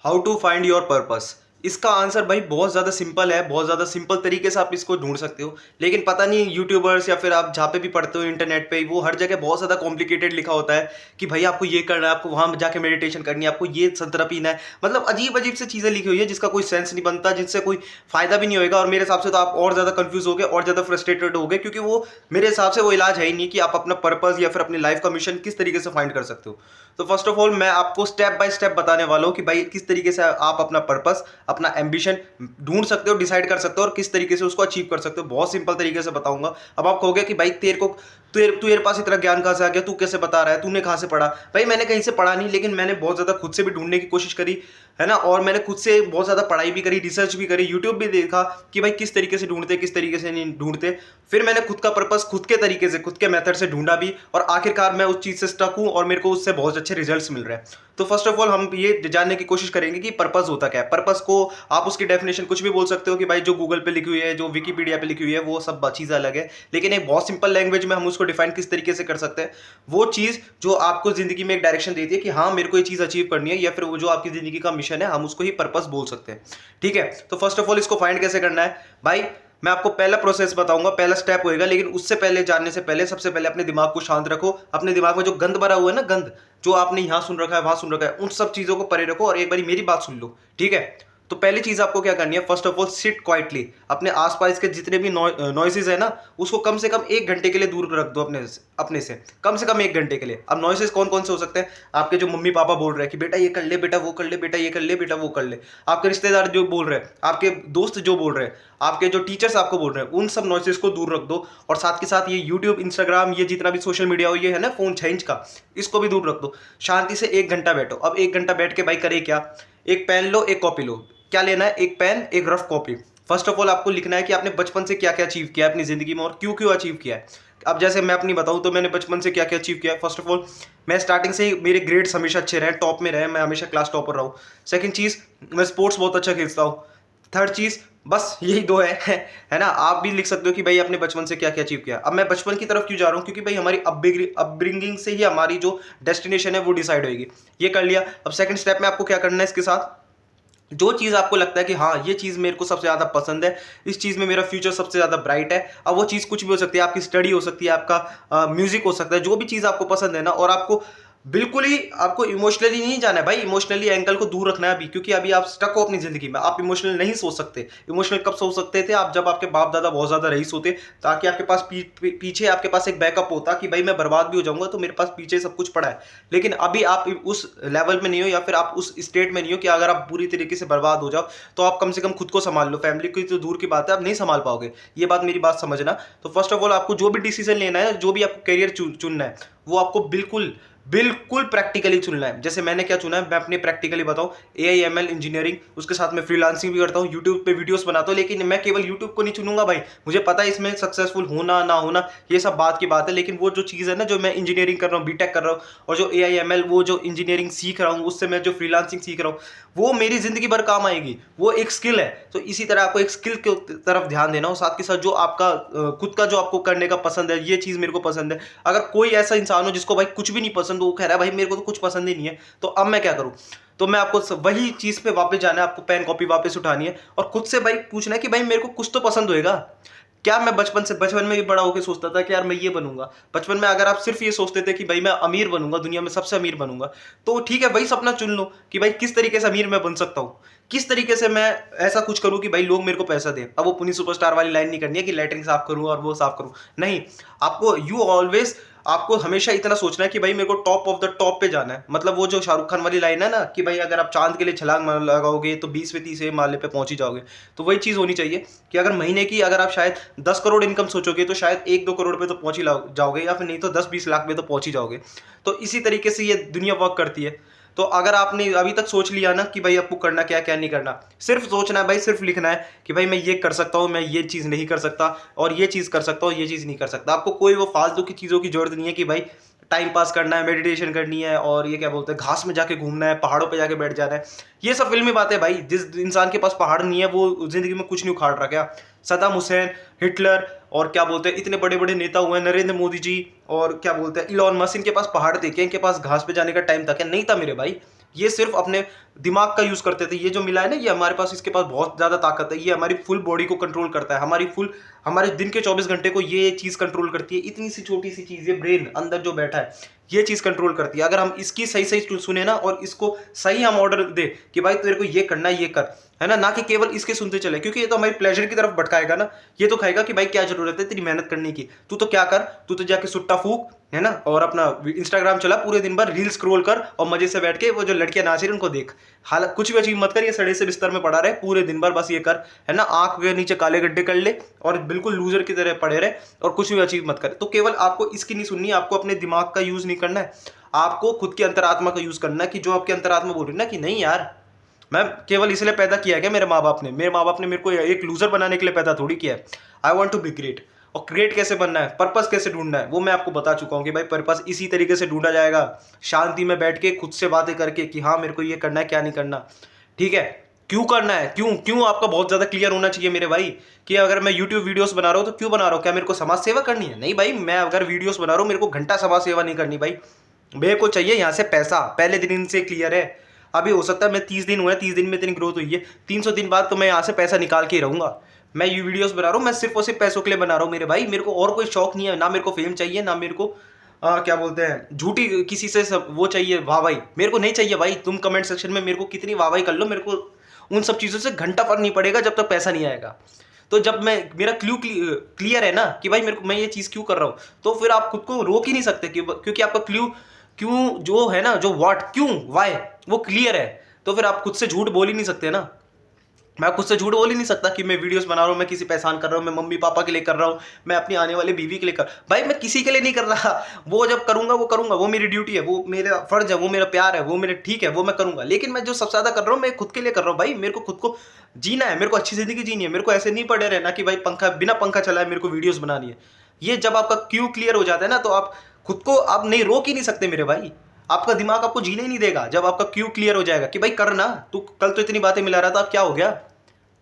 How to find your purpose. इसका answer भाई बहुत ज़्यादा सिंपल है, बहुत ज़्यादा सिंपल तरीके से आप इसको ढूंढ सकते हो। लेकिन पता नहीं यूट्यूबर्स या फिर आप जहाँ पे भी पढ़ते हो इंटरनेट पे, वो हर जगह बहुत ज़्यादा कॉम्प्लिकेटेड लिखा होता है कि भाई आपको ये करना है, आपको वहाँ जाके मेडिटेशन करनी है, आपको ये संतरा पीना है। मतलब अजीब अजीब से चीज़ें लिखी हुई है जिसका कोई सेंस नहीं बनता, जिससे कोई फायदा भी नहीं होगा। और मेरे हिसाब से तो आप और ज़्यादा कंफ्यूज हो गए और ज़्यादा फ्रस्ट्रेटेड हो गए, क्योंकि वो मेरे हिसाब से वो इलाज है ही नहीं कि आप अपना पर्पस या फिर अपनी लाइफ का मिशन किस तरीके से फाइंड कर सकते हो। तो फर्स्ट ऑफ ऑल मैं आपको स्टेप बाय स्टेप बताने वाला हूं कि भाई किस तरीके से आप अपना पर्पस, अपना एम्बिशन ढूंढ सकते हो, डिसाइड कर सकते हो और किस तरीके से उसको अचीव कर सकते हो। बहुत सिंपल तरीके से बताऊंगा। अब आप कहोगे कि भाई तेरे पास इतना ज्ञान कहां से आ गया, तू कैसे बता रहा है, तूने कहां से पढ़ा। भाई मैंने कहीं से पढ़ा नहीं, लेकिन मैंने बहुत ज्यादा खुद से भी ढूंढने की कोशिश करी है ना। और मैंने खुद से बहुत ज्यादा पढ़ाई भी करी, रिसर्च भी करी, यूट्यूब भी देखा कि भाई किस तरीके से ढूंढते, किस तरीके से नहीं ढूंढते। फिर मैंने खुद का पर्पस खुद के तरीके से, खुद के मेथड से ढूंढा भी, और आखिरकार मैं उस चीज से स्टक हूं और मेरे को उससे बहुत अच्छे रिजल्ट्स मिल रहे हैं। तो फर्स्ट ऑफ ऑल हम ये जानने की कोशिश करेंगे कि पर्पस होता क्या है। पर्पस को आप उसकी डेफिनेशन कुछ भी बोल सकते हो कि भाई जो गूगल पे लिखी हुई है, जो विकीपीडिया पे लिखी हुई है, वो सब चीज़ अलग है। लेकिन एक बहुत सिंपल लैंग्वेज में हम उसको डिफाइन किस तरीके से कर सकते हैं, वो चीज़ जो आपको जिंदगी में एक डायरेक्शन देती है कि हाँ मेरे को ये चीज़ अचीव करनी है, या फिर वो जो आपकी जिंदगी का मिशन है, हम उसको ही पर्पस बोल सकते हैं। ठीक है, तो फर्स्ट ऑफ ऑल इसको फाइंड कैसे करना है भाई, मैं आपको पहला प्रोसेस बताऊंगा, पहला स्टेप होएगा। लेकिन उससे पहले, जानने से पहले, सबसे पहले अपने दिमाग को शांत रखो। अपने दिमाग में जो गंद भरा हुआ है ना, गंद जो आपने यहां सुन रखा है, वहां सुन रखा है, उन सब चीजों को परे रखो और एक बारी मेरी बात सुन लो। ठीक है, तो पहली चीज आपको क्या करनी है, first of all sit quietly. अपने आसपास के जितने भी नॉइसेज है ना, उसको कम से कम 1 घंटे के लिए दूर रख दो अपने से कम से कम 1 घंटे के लिए। अब नॉइसेज कौन कौन से हो सकते हैं, आपके जो मम्मी पापा बोल रहे हैं कि बेटा ये कर ले, बेटा वो कर ले, बेटा ये कर ले, बेटा वो कर ले, आपके रिश्तेदार जो बोल रहे हैं, आपके दोस्त जो बोल रहे हैं, आपके जो टीचर्स आपको बोल रहे हैं, उन सब नॉइसेज को दूर रख दो। और साथ के साथ ये यूट्यूब, इंस्टाग्राम, ये जितना भी सोशल मीडिया हो, ये है ना फोन छेंच का, इसको भी दूर रख दो। शांति से 1 घंटा बैठो। अब 1 घंटा बैठ के भाई करे क्या, एक पेन लो, एक कॉपी लो। क्या लेना है, एक पेन, एक rough copy. First of all आपको लिखना है कि आपने बचपन से क्या क्या अचीव किया है अपनी जिंदगी में और क्यों क्यों अचीव किया है। अब जैसे मैं अपनी बताऊं तो मैंने बचपन से क्या क्या अचीव किया है। फर्स्ट ऑफ ऑल मैं स्टार्टिंग से ही, मेरे ग्रेड्स हमेशा अच्छे रहे, टॉप में रहे, मैं हमेशा क्लास टॉपर रहा हूँ। सेकंड चीज़, मैं स्पोर्ट्स बहुत अच्छा खेलता हूँ। थर्ड चीज़, बस यही दो है है ना। आप भी लिख सकते हो कि भाई अपने बचपन से क्या क्या अचीव किया। अब मैं बचपन की तरफ क्यों जा रहा हूँ, क्योंकि भाई हमारी अपब्रिंगिंग से ही हमारी जो डेस्टिनेशन है वो डिसाइड होगी। ये कर लिया। अब सेकंड स्टेप में आपको क्या करना है, इसके साथ जो चीज़ आपको लगता है कि हाँ ये चीज़ मेरे को सबसे ज़्यादा पसंद है, इस चीज़ में मेरा फ्यूचर सबसे ज़्यादा ब्राइट है। अब वो चीज़ कुछ भी हो सकती है, आपकी स्टडी हो सकती है, आपका म्यूजिक हो सकता है, जो भी चीज़ आपको पसंद है ना। और आपको बिल्कुल ही, आपको इमोशनली नहीं जाना है भाई, इमोशनली एंगल को दूर रखना है अभी, क्योंकि अभी आप स्टक हो अपनी जिंदगी में। आप इमोशनल नहीं सोच सकते। इमोशनल कब सोच सकते थे आप, जब आपके बाप दादा बहुत ज़्यादा रईस होते, ताकि आपके पास पीछे आपके पास एक बैकअप होता कि भाई मैं बर्बाद भी हो जाऊंगा तो मेरे पास पीछे सब कुछ पड़ा है। लेकिन अभी आप उस लेवल में नहीं हो, या फिर आप उस स्टेट में नहीं हो कि अगर आप पूरी तरीके से बर्बाद हो जाओ तो आप कम से कम खुद को संभाल लो। फैमिली की तो दूर की बात है, आप नहीं संभाल पाओगे। ये बात मेरी बात समझना। तो फर्स्ट ऑफ ऑल आपको जो भी डिसीजन लेना है, जो भी आपको करियर चुनना है, वो आपको बिल्कुल बिल्कुल प्रैक्टिकली चुनना है। जैसे मैंने क्या चुना है, मैं अपने प्रैक्टिकली बताऊं, AI ML इंजीनियरिंग, उसके साथ मैं फ्रीलांसिंग भी करता हूं, यूट्यूब पे वीडियोस बनाता हूं। लेकिन मैं केवल यूट्यूब को नहीं चुनूंगा भाई, मुझे पता है इसमें सक्सेसफुल होना ना होना ये सब बात की बात है। लेकिन वो जो चीज़ है ना, जो मैं इंजीनियरिंग कर रहा हूँ, बीटेक कर रहा हूँ, और जो AI ML, वो जो इंजीनियरिंग सीख रहा हूँ, उससे मैं जो फ्रीलांसिंग सीख रहा हूँ, वो मेरी जिंदगी भर काम आएगी। वो एक स्किल है। तो इसी तरह आपको एक स्किल की तरफ ध्यान देना हो, साथ के साथ जो आपका खुद का जो आपको करने का पसंद है, ये चीज़ मेरे को पसंद है। अगर कोई ऐसा इंसान हो जिसको भाई कुछ भी नहीं पसंद, वो कह रहा है भाई मेरे को तो कुछ पसंद ही नहीं है, तो अब मैं क्या करूं। तो मैं आपको वही चीज पे वापस जाना है, आपको पेन कॉपी वापस उठानी है और खुद से भाई पूछना है कि भाई मेरे को कुछ तो पसंद होएगा। क्या मैं बचपन में भी बड़ा होकर सोचता था कि यार मैं ये बनूंगा। बचपन में अगर आप सिर्फ ये सोचते थे कि भाई मैं अमीर बनूंगा, दुनिया में सबसे अमीर बनूंगा, तो ठीक है, वही सपना चुन लो कि भाई किस तरीके से अमीर मैं बन सकता हूँ, किस तरीके से मैं ऐसा कुछ करूं कि भाई लोग मेरे को पैसा दें। अब वो पुनी सुपरस्टार वाली लाइन नहीं करनी है कि लेटरिंग साफ करूं और वो साफ करूं, नहीं। आपको यू ऑलवेज, आपको हमेशा इतना सोचना है कि भाई मेरे को टॉप ऑफ द टॉप पे जाना है। मतलब वो जो शाहरुख खान वाली लाइन है ना कि भाई अगर आप चांद के लिए छलांग लगाओगे तो 20वें 30वें माले पे पहुंच ही जाओगे। तो वही चीज़ होनी चाहिए कि अगर महीने की, अगर आप शायद 10 करोड़ इनकम सोचोगे तो शायद 1-2 करोड़ पे तो पहुंच ही जाओगे, या फिर नहीं तो 10-20 लाख पे तो पहुंच ही जाओगे। तो इसी तरीके से ये दुनिया वर्क करती है। तो अगर आपने अभी तक सोच लिया ना कि भाई आपको करना क्या क्या नहीं करना, सिर्फ सोचना है भाई, सिर्फ लिखना है कि भाई मैं ये कर सकता हूँ, मैं ये चीज़ नहीं कर सकता, और ये चीज़ कर सकता हूँ, ये चीज़ नहीं कर सकता। आपको कोई वो फालतू की चीज़ों की जरूरत नहीं है कि भाई टाइम पास करना है, मेडिटेशन करनी है, और ये क्या बोलते हैं, घास में जाके घूमना है, पहाड़ों पे जाके बैठ जाना है। ये सब फिल्मी बातें भाई। जिस इंसान के पास पहाड़ नहीं है वो जिंदगी में कुछ नहीं उखाड़ रहा क्या। सद्दाम हुसैन, हिटलर, और क्या बोलते हैं, इतने बड़े बड़े नेता हुए हैं, नरेंद्र मोदी जी, और क्या बोलते हैं इलॉन मस्क, इनके पास पहाड़ थे क्या, इनके पास घास पे जाने का टाइम था क्या, नहीं था मेरे भाई। ये सिर्फ अपने दिमाग का यूज़ करते थे। ये जो मिला है ना, ये हमारे पास, इसके पास बहुत ज़्यादा ताकत है, ये हमारी फुल बॉडी को कंट्रोल करता है, हमारे दिन के 24 घंटे को ये चीज़ कंट्रोल करती है। इतनी सी छोटी सी चीज़, ये ब्रेन अंदर जो बैठा है, ये चीज़ कंट्रोल करती है। अगर हम इसकी सही सही सुने ना, और इसको सही हम ऑर्डर दे कि भाई तेरे को ये करना है, ये कर, है ना कि केवल इसके सुनते चले, क्योंकि ये तो हमारी प्लेजर की तरफ भटकाएगा ना। ये तो खाएगा कि भाई क्या जरूरत है तेरी मेहनत करने की, तू तो क्या कर, तू तो जाके सुट्टा फूक, है ना, और अपना इंस्टाग्राम चला, पूरे दिन भर रील स्क्रॉल कर, और मजे से बैठ के वो जो लड़कियां नाच रही उनको देख। हालांकि कुछ भी अचीव मत कर, ये सड़े से बिस्तर में पड़ा रहे पूरे दिन भर, बस ये कर, है ना, आंख के नीचे काले गड्ढे कर ले और बिल्कुल लूजर की तरह पड़े रहे, और कुछ भी अचीव मत करे। तो केवल आपको इसकी नहीं सुननी, आपको अपने दिमाग का यूज नहीं करना है, आपको खुद की अंतरात्मा का यूज करना है, कि जो आपकी अंतरात्मा बोल रही है ना कि नहीं यार, मैं केवल इसलिए पैदा किया है क्या मेरे माँ बाप ने मेरे को एक लूजर बनाने के लिए पैदा थोड़ी किया है। I want to be great. और ग्रेट कैसे बनना है, पर्पस कैसे ढूंढना है, वो मैं आपको बता चुका हूँ कि भाई पर्पस इसी तरीके से ढूंढा जाएगा, शांति में बैठ के खुद से बातें करके कि हाँ मेरे को ये करना है, क्या नहीं करना, ठीक है, क्यों करना है, क्यों क्यों आपका बहुत ज्यादा क्लियर होना चाहिए मेरे भाई, कि अगर मैं यूट्यूब वीडियोस बना रहा हूँ तो क्यों बना रहा हूँ, क्या मेरे को समाज सेवा करनी है? नहीं भाई, मैं अगर वीडियोस बना रहा हूँ, मेरे को घंटा समाज सेवा नहीं करनी भाई, मेरे को चाहिए यहाँ से पैसा, पहले दिन से क्लियर है। अभी हो सकता है मैं 30 दिन हुए, 30 दिन में इतनी ग्रोथ हुई है, 300 दिन बाद तो मैं यहाँ से पैसा निकाल के ही रहूंगा। मैं ये वीडियोस बना रहा हूँ, मैं सिर्फ और सिर्फ पैसों के लिए बना रहा हूँ मेरे भाई, मेरे को और कोई शौक नहीं है, ना मेरे को फेम चाहिए, ना मेरे को क्या बोलते हैं, झूठी किसी से सब वो चाहिए, वाहवाही मेरे को नहीं चाहिए भाई। तुम कमेंट सेक्शन में मेरे को कितनी वाहवाही कर लो, मेरे को उन सब चीज़ों से घंटा फर्क नहीं पड़ेगा जब तक पैसा नहीं आएगा। तो जब मैं मेरा क्लियर है ना कि भाई मेरे को, मैं ये चीज़ क्यों कर रहा हूँ, तो फिर आप खुद को रोक ही नहीं सकते, क्योंकि आपका क्यों जो है ना, जो व्हाट, क्यों, वाई, वो क्लियर है। तो फिर आप खुद से झूठ बोल ही नहीं सकते ना। मैं खुद से झूठ बोल ही नहीं सकता कि मैं वीडियोस बना रहा हूँ, मैं किसी पे एहसान कर रहा हूँ, मैं मम्मी पापा के लिए कर रहा हूँ, मैं अपनी आने वाली बीवी के लिए कर, भाई मैं किसी के लिए नहीं कर रहा। वो जब करूंगा वो करूंगा, वो मेरी ड्यूटी है, वो मेरा फर्ज है, वो मेरा प्यार है, वो मेरे ठीक है, वो मैं करूंगा। लेकिन मैं जो सबसे ज्यादा कर रहा हूँ, मैं खुद के लिए कर रहा हूँ भाई। मेरे को खुद को जीना है, मेरे को अच्छी जिंदगी जीनी है, मेरे को ऐसे नहीं पड़े रहना कि भाई पंखा बिना पंखा चला है, मेरे को वीडियोस बनानी है। ये जब आपका क्यों क्लियर हो जाता है ना, तो आप खुद को आप नहीं रोक ही नहीं सकते मेरे भाई। आपका दिमाग आपको जीने ही नहीं देगा जब आपका क्यों क्लियर हो जाएगा कि भाई करना, तू कल तो इतनी बातें मिला रहा था, अब क्या हो गया।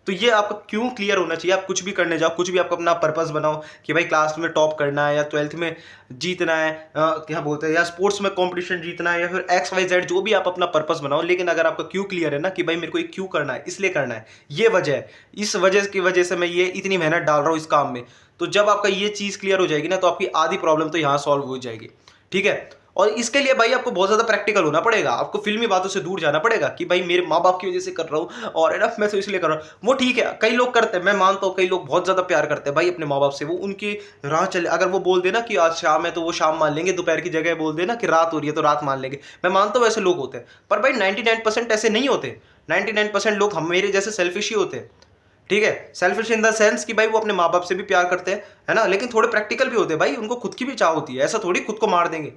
तो ये आपका क्यों क्लियर होना चाहिए। आप कुछ भी करने जाओ, कुछ भी आप अपना पर्पस बनाओ कि भाई क्लास में टॉप करना है, या 12th में जीतना है, क्या बोलते हैं, या स्पोर्ट्स में कंपटीशन जीतना है, या फिर XYZ जो भी आप अपना पर्पस बनाओ। लेकिन अगर आपका क्यों क्लियर है ना कि भाई मेरे को ये क्यों करना है, इसलिए करना है, ये वजह है, इस वजह की वजह से मैं ये इतनी मेहनत डाल रहा हूँ इस काम में, तो जब आपका ये चीज़ क्लियर हो जाएगी ना, तो आपकी आधी प्रॉब्लम तो यहाँ सॉल्व हो जाएगी, ठीक है। और इसके लिए भाई आपको बहुत ज्यादा प्रैक्टिकल होना पड़ेगा, आपको फिल्मी बातों से दूर जाना पड़ेगा कि भाई मेरे माँ बाप की वजह से कर रहा हूँ, और है ना मैं तो इसलिए कर रहा हूँ। वो ठीक है, कई लोग करते हैं, मैं मानता हूँ, कई लोग बहुत ज्यादा प्यार करते हैं भाई अपने माँ बाप से, वो उनकी राह चले, अगर वो बोल देना कि आज शाम है तो वो शाम मान लेंगे, दोपहर की जगह बोल देना कि रात हो रही है तो रात मान लेंगे। मैं मानता हूँ ऐसे लोग होते हैं, पर भाई 99% ऐसे नहीं होते। 99% लोग हम मेरे जैसे सेल्फिश ही होते हैं, ठीक है। सेल्फिश इन द सेंस कि भाई वो अपने माँ बाप से भी प्यार करते हैं, है ना, लेकिन थोड़े प्रैक्टिकल भी होते हैं भाई, उनको खुद की भी चाह होती है। ऐसा थोड़ी खुद को मार देंगे,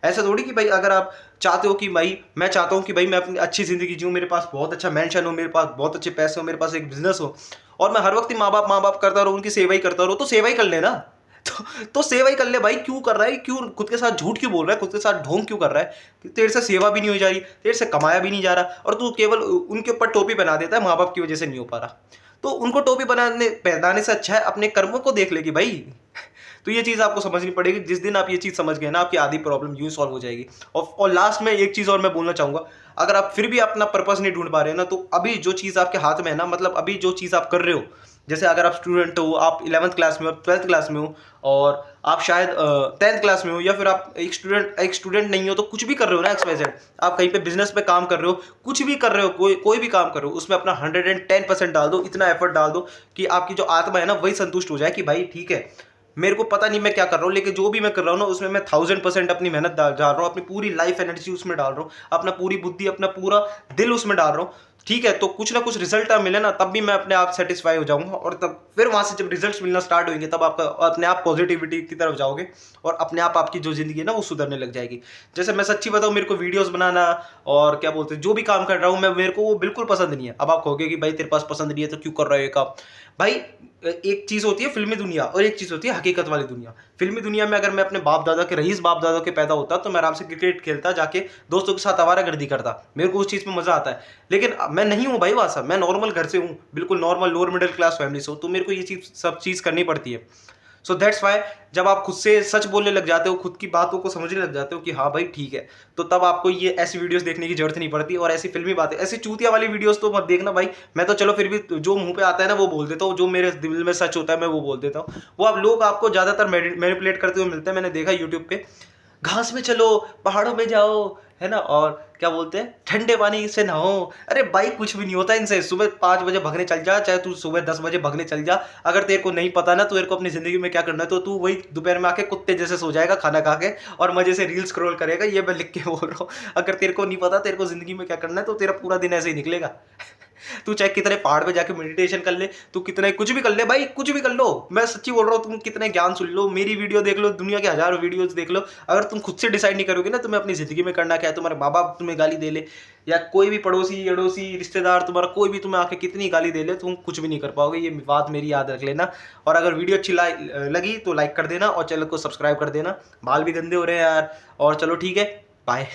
ऐसा थोड़ी कि भाई अगर आप चाहते हो कि भाई, मैं चाहता हूँ कि भाई मैं अपनी अच्छी जिंदगी जीऊँ, मेरे पास बहुत अच्छा मेंशन हो, मेरे पास बहुत अच्छे पैसे हो, मेरे पास एक बिजनेस हो, और मैं हर वक्त ही माँ बाप करता रहूँ, उनकी सेवा ही करता रहूँ, तो सेवा ही कर लेना। तो सेवा ही कर ले भाई, क्यों कर रहा है, क्यों खुद के साथ झूठ क्यों बोल रहा है, खुद के साथ ढोंग क्यों कर रहा है कि तेरे से सेवा भी नहीं हो जा रही, तेरे से कमाया भी नहीं जा रहा, और तू केवल उनके ऊपर टोपी बना देता है, माँ बाप की वजह से नहीं हो पा रहा। तो उनको टोपी पहनाने से अच्छा है अपने कर्मों को देख लेगी भाई। तो ये चीज़ आपको समझनी पड़ेगी। जिस दिन आप ये चीज़ समझ गए ना, आपकी आधी प्रॉब्लम यूं सॉल्व हो जाएगी। और लास्ट में एक चीज़ और मैं बोलना चाहूँगा, अगर आप फिर भी अपना पर्पस नहीं ढूंढ पा रहे हैं ना, तो अभी जो चीज़ आपके हाथ में है ना, मतलब अभी जो चीज़ आप कर रहे हो, जैसे अगर आप स्टूडेंट हो, आप 11th क्लास में हो, 12th क्लास में हो, और आप शायद 10th क्लास में हो, या फिर आप एक स्टूडेंट नहीं हो, तो कुछ भी कर रहे हो ना, XYZ, आप कहीं पे बिजनेस पे काम कर रहे हो, कुछ भी कर रहे हो, कोई भी काम कर रहे हो, उसमें अपना 110% डाल दो, इतना एफर्ट डाल दो कि आपकी जो आत्मा है ना वही संतुष्ट हो जाए कि भाई ठीक है, मेरे को पता नहीं मैं क्या कर रहा हूँ, लेकिन जो भी मैं कर रहा हूँ ना, उसमें मैं 1000% अपनी मेहनत डाल रहा हूँ, अपनी पूरी लाइफ एनर्जी उसमें डाल रहा हूँ, अपना पूरी बुद्धि, अपना पूरा दिल उसमें डाल रहा हूँ, ठीक है। तो कुछ ना कुछ रिजल्ट मिले ना, तब भी मैं अपने आप सेटिस्फाई हो जाऊंगा, और तब फिर वहां से जब रिजल्ट्स मिलना स्टार्ट होंगे, तब आपका अपने आप पॉजिटिविटी की तरफ जाओगे, और अपने आप आपकी जो जिंदगी है ना वो सुधरने लग जाएगी। जैसे मैं सच्ची बताऊं, मेरे को वीडियोस बनाना और क्या बोलते हैं जो भी काम कर रहा हूँ मैं, मेरे को वो बिल्कुल पसंद नहीं है। अब आप कहोगे कि भाई तेरे पास पसंद नहीं है तो क्यों कर रहे हो ये काम। भाई एक चीज होती है फिल्मी दुनिया, और एक चीज होती है हकीकत वाली दुनिया। फिल्मी दुनिया में अगर मैं अपने बाप दादा के, रईस बाप दादा के पैदा होता, तो मैं आराम से क्रिकेट खेलता, जाके दोस्तों के साथ आवारागर्दी करता, मेरे को उस चीज में मजा आता है। लेकिन मैं नहीं हूँ भाई वैसा, मैं नॉर्मल घर से हूँ, बिल्कुल normal lower middle class family से हूँ, तो मेरे को ये चीज सब चीज करनी पड़ती है। सो दैट्स वाई जब आप खुद से सच बोलने लग जाते हो, खुद की बातों को समझने लग जाते हो कि हाँ भाई ठीक है, तो तब आपको ये ऐसी वीडियोस देखने की जरूरत नहीं पड़ती। और ऐसी फिल्मी बातें, ऐसी चूतिया वाली वीडियोस तो मत देखना भाई। मैं तो चलो फिर भी जो मुंह पे आता है ना वो बोल देता हूँ, जो मेरे दिल में सच होता है मैं वो बोल देता हूँ। वो आप लोग आपको ज्यादातर मैनिपुलेट करते हुए मिलते हैं, मैंने देखा यूट्यूब पे। घास में चलो, पहाड़ों में जाओ, है ना, और क्या बोलते हैं, ठंडे पानी से नहाओ। अरे भाई कुछ भी नहीं होता इनसे। सुबह 5 बजे भगने चल जा, चाहे तू सुबह 10 बजे भगने चल जा। अगर तेरे को नहीं पता ना तेरे को अपनी जिंदगी में क्या करना है, तो तू वही दोपहर में आके कुत्ते जैसे सो जाएगा खाना खा के, और मजे से रील स्क्रॉल करेगा। ये मैं लिख के बोल रहा हूँ। अगर तेरे को नहीं पता तेरे को जिंदगी में क्या करना है, तो तेरा पूरा दिन ऐसे ही निकलेगा। तू चाहे कितने पहाड़ पे जाके मेडिटेशन कर ले, तू कितने कुछ भी कर ले भाई, कुछ भी कर लो, मैं सच्ची बोल रहा हूँ। तुम कितने ज्ञान सुन लो, मेरी वीडियो देख लो, दुनिया के हजारों वीडियोस देख लो, अगर तुम खुद से डिसाइड नहीं करोगे ना तुम्हें अपनी जिंदगी में करना क्या है, तुम्हारे माँ बाप तुम्हें गाली दे ले, या कोई भी पड़ोसी अड़ोसी रिश्तेदार तुम्हारा कोई भी तुम्हें आके कितनी गाली दे ले, तुम कुछ भी नहीं कर पाओगे। ये बात मेरी याद रख लेना। और अगर वीडियो अच्छी लगी तो लाइक कर देना, और चैनल को सब्सक्राइब कर देना। बाल भी गंदे हो रहे हैं यार। और चलो ठीक है, बाय।